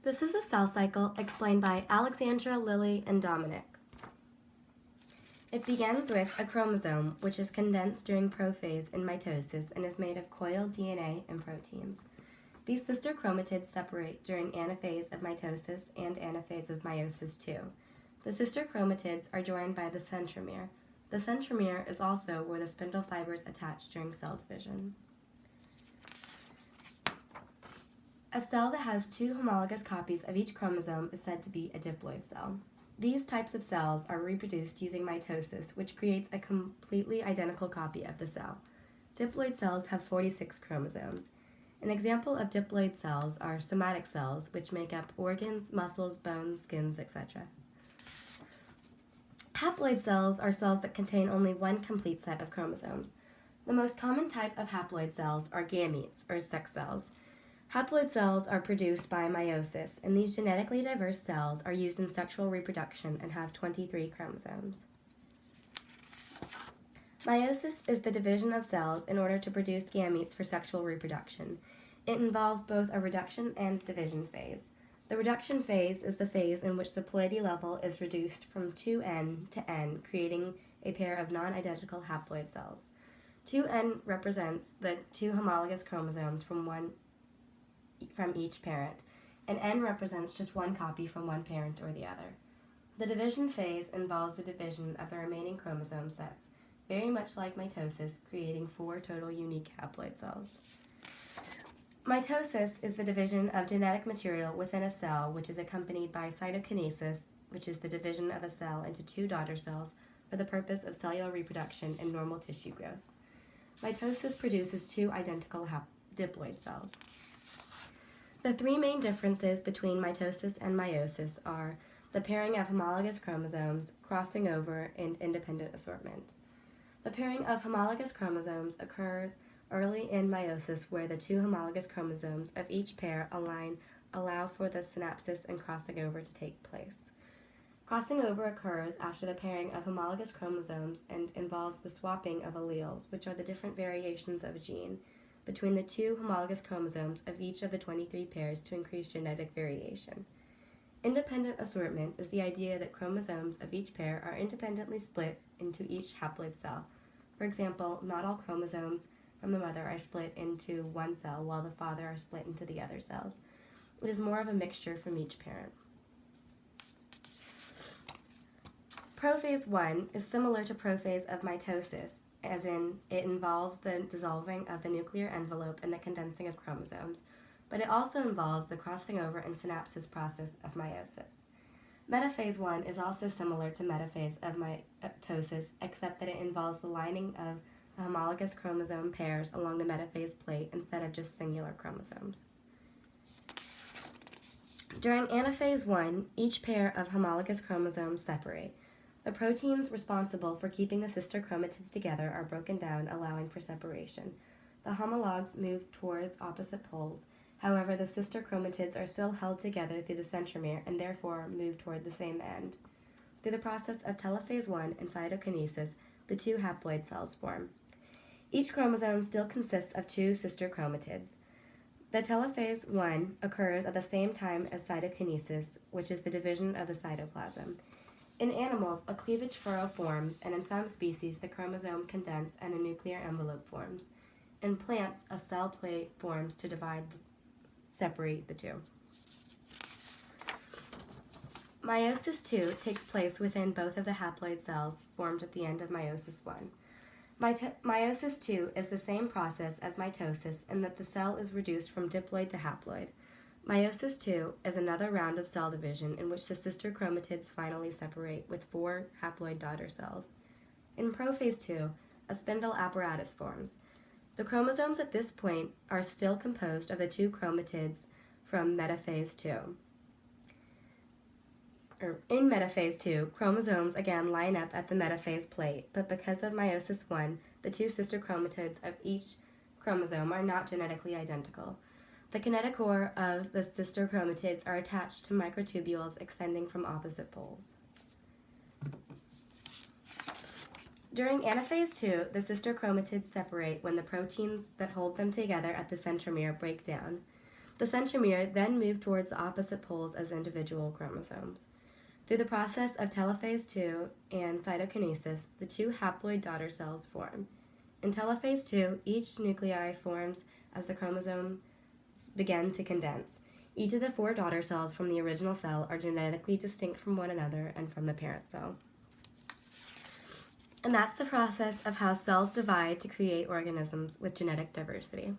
This is a cell cycle explained by Alexandra, Lily, and Dominic. It begins with a chromosome, which is condensed during prophase in mitosis and is made of coiled DNA and proteins. These sister chromatids separate during anaphase of mitosis and anaphase of meiosis II. The sister chromatids are joined by the centromere. The centromere is also where the spindle fibers attach during cell division. A cell that has two homologous copies of each chromosome is said to be a diploid cell. These types of cells are reproduced using mitosis, which creates a completely identical copy of the cell. Diploid cells have 46 chromosomes. An example of diploid cells are somatic cells, which make up organs, muscles, bones, skins, etc. Haploid cells are cells that contain only one complete set of chromosomes. The most common type of haploid cells are gametes, or sex cells. Haploid cells are produced by meiosis, and these genetically diverse cells are used in sexual reproduction and have 23 chromosomes. Meiosis is the division of cells in order to produce gametes for sexual reproduction. It involves both a reduction and division phase. The reduction phase is the phase in which the ploidy level is reduced from 2N to N, creating a pair of non-identical haploid cells. 2N represents the two homologous chromosomes from each parent, and N represents just one copy from one parent or the other. The division phase involves the division of the remaining chromosome sets, very much like mitosis, creating 4 total unique haploid cells. Mitosis is the division of genetic material within a cell, which is accompanied by cytokinesis, which is the division of a cell into 2 daughter cells for the purpose of cellular reproduction and normal tissue growth. Mitosis produces 2 identical diploid cells. The 3 main differences between mitosis and meiosis are the pairing of homologous chromosomes, crossing over, and independent assortment. The pairing of homologous chromosomes occurred early in meiosis, where the 2 homologous chromosomes of each pair allow for the synapsis and crossing over to take place. Crossing over occurs after the pairing of homologous chromosomes and involves the swapping of alleles, which are the different variations of a gene, between the 2 homologous chromosomes of each of the 23 pairs to increase genetic variation. Independent assortment is the idea that chromosomes of each pair are independently split into each haploid cell. For example, not all chromosomes from the mother are split into one cell, while the father are split into the other cells. It is more of a mixture from each parent. Prophase 1 is similar to prophase of mitosis, as in it involves the dissolving of the nuclear envelope and the condensing of chromosomes, but it also involves the crossing over and synapsis process of meiosis. Metaphase 1 is also similar to metaphase of mitosis, except that it involves the lining of the homologous chromosome pairs along the metaphase plate instead of just singular chromosomes. During anaphase 1, each pair of homologous chromosomes separate. The proteins responsible for keeping the sister chromatids together are broken down, allowing for separation. The homologs move towards opposite poles. However, the sister chromatids are still held together through the centromere and therefore move toward the same end. Through the process of telophase 1 and cytokinesis, the 2 haploid cells form. Each chromosome still consists of 2 sister chromatids. The telophase 1 occurs at the same time as cytokinesis, which is the division of the cytoplasm. In animals, a cleavage furrow forms, and in some species, the chromosome condense and a nuclear envelope forms. In plants, a cell plate forms to separate the 2. Meiosis II takes place within both of the haploid cells formed at the end of meiosis I. Meiosis II is the same process as mitosis in that the cell is reduced from diploid to haploid. Meiosis II is another round of cell division in which the sister chromatids finally separate with 4 haploid daughter cells. In prophase II, a spindle apparatus forms. The chromosomes at this point are still composed of the 2 chromatids from metaphase II. In metaphase II, chromosomes again line up at the metaphase plate, but because of meiosis I, the 2 sister chromatids of each chromosome are not genetically identical. The kinetochore of the sister chromatids are attached to microtubules extending from opposite poles. During anaphase II, the sister chromatids separate when the proteins that hold them together at the centromere break down. The centromere then move towards the opposite poles as individual chromosomes. Through the process of telophase 2 and cytokinesis, the two haploid daughter cells form. In telophase 2, each nuclei forms as the chromosomes begin to condense. Each of the 4 daughter cells from the original cell are genetically distinct from one another and from the parent cell. And that's the process of how cells divide to create organisms with genetic diversity.